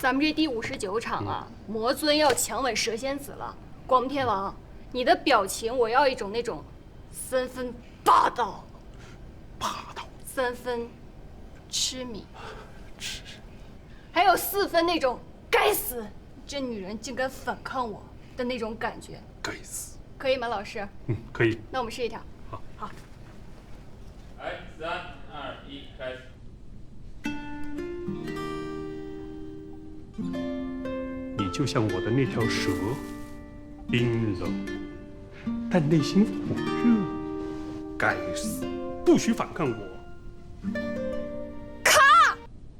咱们這第59場啊，魔尊要強吻蛇仙子了。广天王，你的表情我要一種那種3分霸道，3分痴迷，還有4分那種該死，這女人竟敢反抗我的那種感觉。该死，可以嗎，老師？可以。那我們試一條。好。來，3、2、1，開始。你就像我的那條蛇，冰冷，但內心火熱。該死，不許反抗我！咔！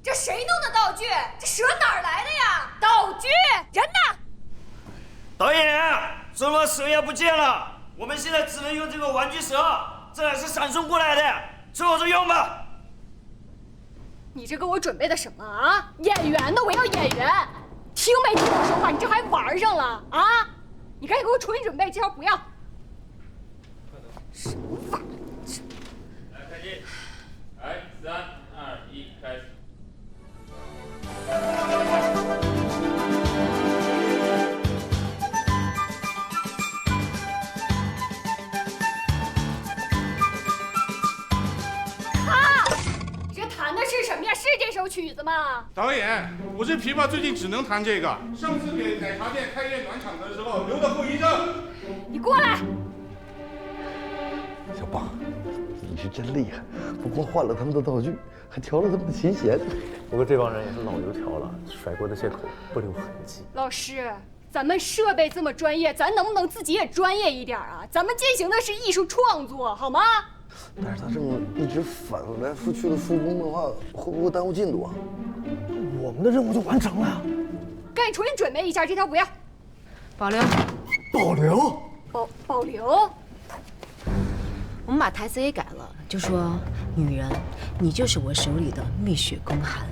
這誰弄的道具？這蛇哪兒來的呀？道具，人呢？導演，怎麼蛇也不見了？我們現在只能用這個玩具蛇，這也是閃送過來的，湊合着用吧。你這給我準備的什麼啊？演員呢？我要演員。聽沒聽我說話？你這還玩上了啊？你趕緊給我重新準備，這條不要。什麼玩意？來開機，來3、2、1，開始。你这弹的是什么呀？是这首曲子吗？導演，我這琵琶最近只能彈這個。上次給奶茶店開業暖場的時候留的後遺症。你過來。小八，你是真厲害，不光換了他們的道具，還調了他們的琴弦。不過這幫人也是老油條了，甩過的些口不留痕跡。老師，咱們設備這麼專業，咱能不能自己也專業一點啊？咱們進行的是藝術創作，好嗎？但是他這麼一直反來覆去的復工的話，會不會耽誤進度啊？我們的任務就完成了。趕緊重新準備一下，這條不要。保留。保留。保留。我們把台詞給改了，就說女人，你就是我手裡的蜜雪公函。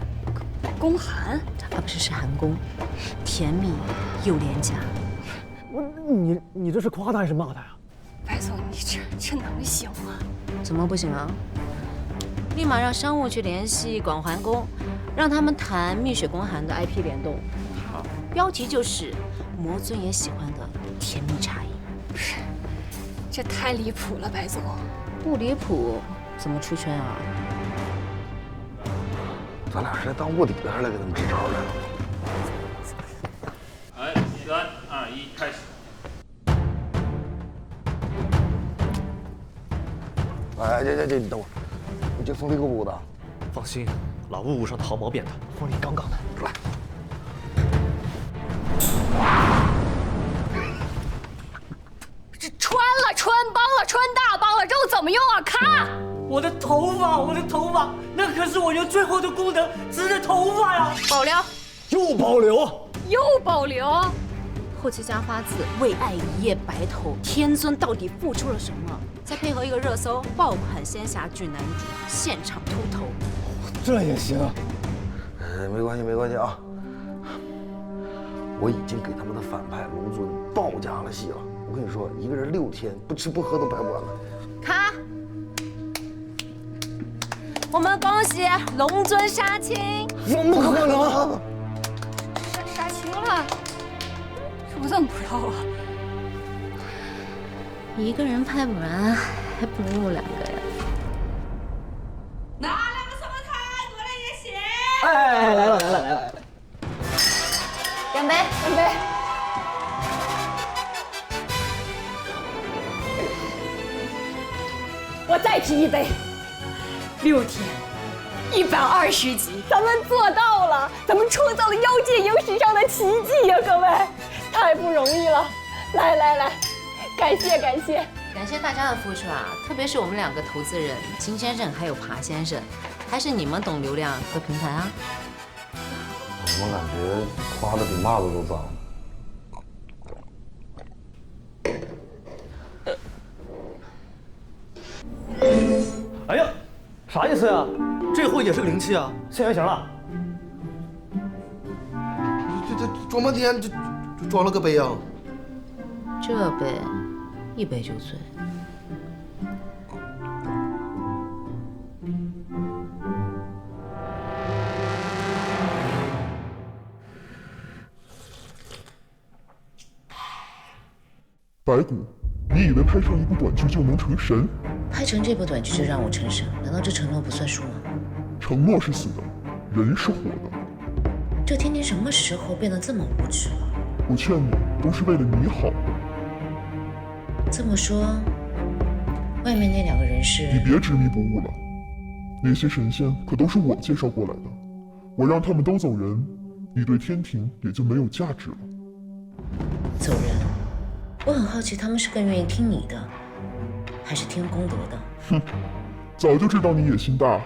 公函？啊，不是，是寒宫，甜蜜又廉價。你這是誇他還是罵他呀？白總，你這能行嗎？怎麼不行啊？立馬讓商務去聯繫廣寒宮，讓他們談蜜雪公函的 IP 聯動。好，標題就是魔尊也喜歡的甜蜜茶飲。不是，這太離譜了，白總。不離譜，怎麼出圈啊？咱倆是來當臥底的，還是来給他們支招的？來，3、2、1，開始。哎，這，你等會兒，你這風力夠不夠大？放心，老吴捂上的毫毛扁的，風力槓槓的。來，這穿了，穿帮了，穿大帮了，之後怎麼用啊？咔！我的頭髮，那可是我用最後的功能織的頭髮呀！保留。又保留。又保留。後期加發字，為愛一夜白頭，天尊到底付出了什麼？再配合一個熱搜，爆款仙俠劇男主現場禿頭，這也行。沒關係啊！我已經給他們的反派龍尊報加了戲了。我跟你說，一個人6天不吃不喝都白不完了。咔！我們恭喜龍尊殺青！怎麼可能？殺青了？我怎麼不知道啊？一個人拍不完，還不如2個呀。拿2個雙胞胎，多來點血！哎，來了！乾杯！乾杯！我再提一杯。6天，120集，咱們做到了，咱們創造了妖界影史上的奇蹟呀！各位，太不容易了！來，感謝大家的付出啊，特別是我們2個投資人金先生還有爬先生，還是你們懂流量和平台啊。我感覺誇的比罵的都髒。哎呀，啥意思呀？這貨也是個靈氣啊，現原形了。這裝半天就裝了個杯啊！這杯1杯就醉。白骨，你以為拍上一部短劇就能成神？拍成這部短劇就讓我成神，難道這承諾不算數嗎？承諾是死的，人是活的。這天天什麼時候變得這麼無知了？我勸你，都是為了你好。這麼說，外面那2個人是……你別執迷不悟了，那些神仙可都是我介紹過來的，我讓他們都走人，你對天庭也就沒有價值了。走人？我很好奇，他們是更願意聽你的，還是聽功德的？哼，早就知道你野心大。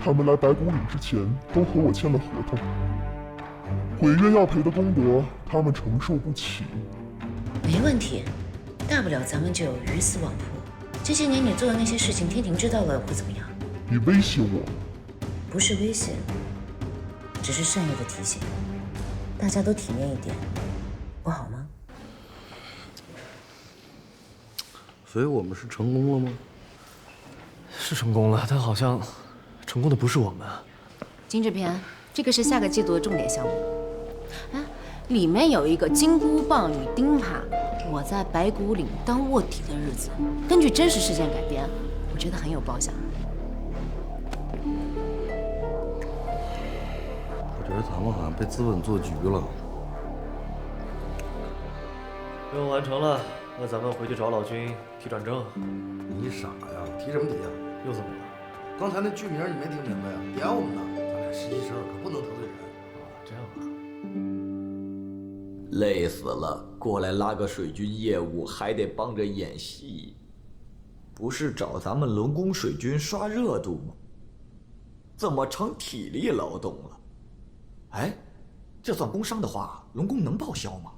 他們來白骨嶺之前，都和我簽了合同，毀約要賠的功德，他們承受不起。沒問題，大不了咱們就魚死網破。這些年你做的那些事情，天庭知道了會怎麼樣？你威脅我？不是威脅，只是善意的提醒，大家都體面一點，不好嗎？所以我们是成功了吗？是成功了，但好像成功的不是我们。金制片，这个是下个季度的重点项目。哎，里面有一个金箍棒与钉耙，我在白骨岭当卧底的日子，根据真实事件改编，我觉得很有爆响。我觉得咱们好像被资本做局了。任务完成了，那咱们回去找老君提转正。你傻呀？提什么提啊？又怎么了？刚才那剧名你没听明白呀？点我们呢，咱俩实习生可不能得罪人。这样啊。累死了，过来拉个水军业務，還得幫着演戲，不是找咱們龍宮水軍刷熱度嗎？怎麼成體力勞動了？哎，這算工傷的話，龍宮能報銷嗎？